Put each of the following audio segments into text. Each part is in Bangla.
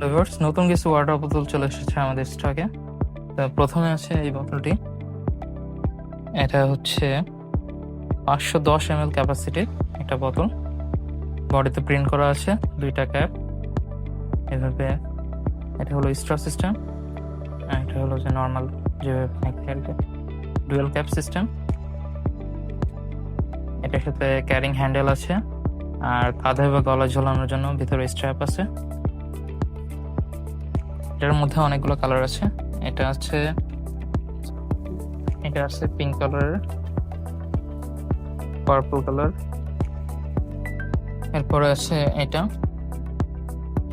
ভিউয়ার্স, নতুন কিছু ওয়াটার বোতল চলে এসেছে আমাদের স্টকে। তো প্রথমে আছে এই বোতলটি। এটা হচ্ছে 510 ml ক্যাপাসিটির একটা বোতল। বডিতে প্রিন্ট করা আছে দুইটা ক্যাপ এভাবে। এটা হলো স্ট্র সিস্টেম, আর এটা হলো যে নর্মাল যে ডুয়াল ক্যাপ সিস্টেম। এটার সাথে ক্যারিং হ্যান্ডেল আছে, আর কাঁধে বা গলা ঝোলানোর জন্য ভিতরে স্ট্র্যাপ আছে। এটার মধ্যে অনেকগুলো কালার আছে। এটা আছে পিঙ্ক কালারের, পার্পল কালার। এরপরে আছে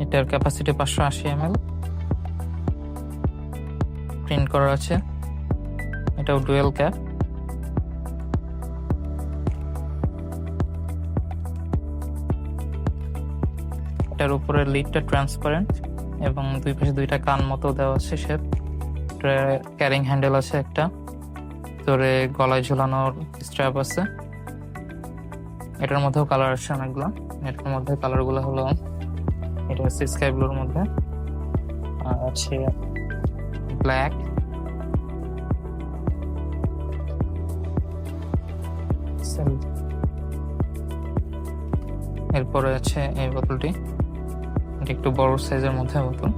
এটার ক্যাপাসিটি 580 ml, প্রিন্ট করা আছে। এটাও ডুয়েল ক্যাপ। এটার উপরে লিডটা ট্রান্সপারেন্ট এবং দুই পাশে দুইটা কান মতো দেওয়া আছে শেপ। ক্যারিং হ্যান্ডেল আছে একটা, তোরে গলায় ঝুলানোর স্ট্র্যাপ আছে। এটার মধ্যেও কালার আছে অনেকগুলো। এটার মধ্যে কালারগুলো হলো, এটা হচ্ছে স্কাই ব্লুর মধ্যে, আর আছে ব্ল্যাক, এরপরে আছে এই বোতলটি। এটা একটু বড় সাইজের মধ্যে বোতল,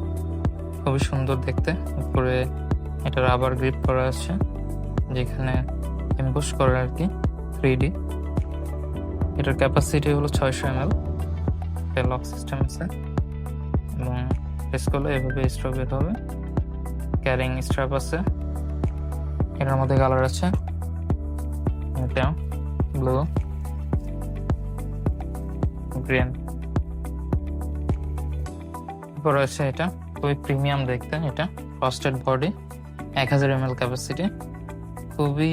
খুবই সুন্দর দেখতে। উপরে এটা রাবার গ্রিপ করা আছে, যেখানে এমবোস করা আর কি 3D। এটার ক্যাপাসিটি হলো 600 ml। লক সিস্টেম আছে এবং প্রেস করলে এভাবে স্ট্রপ বের হবে। ক্যারিং স্ট্র্যাপ আছে। এটার মধ্যে কালার আছে, এটা ব্লু, গ্রিন। এরপরে আছে এটা খুবই প্রিমিয়াম দেখতে। এটা ফ্রস্টেড বডি, 1000 ml ক্যাপাসিটি। খুবই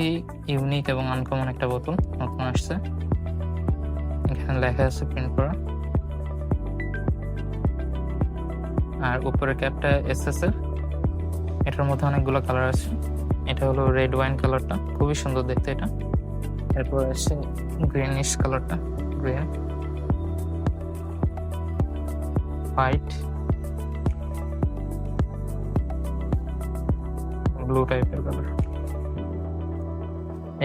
ইউনিক এবং আনকমন একটা বোতল, নতুন আসছে। এখানে লেখা আছে প্রিন্ট করা, আর উপরে ক্যাপটা এসএস এর। এটার মধ্যে অনেকগুলো কালার আছে। এটা হলো রেড ওয়াইন কালারটা, খুবই সুন্দর দেখতে এটা। এরপর আছে গ্রিনিশ কালারটা, গ্রিন, হোয়াইট, ব্লু টাইপের কালার।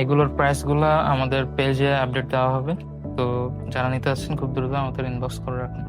এগুলোর প্রাইস গুলা আমাদের পেজে আপডেট দেওয়া হবে, তো যারা নিতে আসছেন খুব দ্রুত আমাদের ইনবক্স করে রাখুন।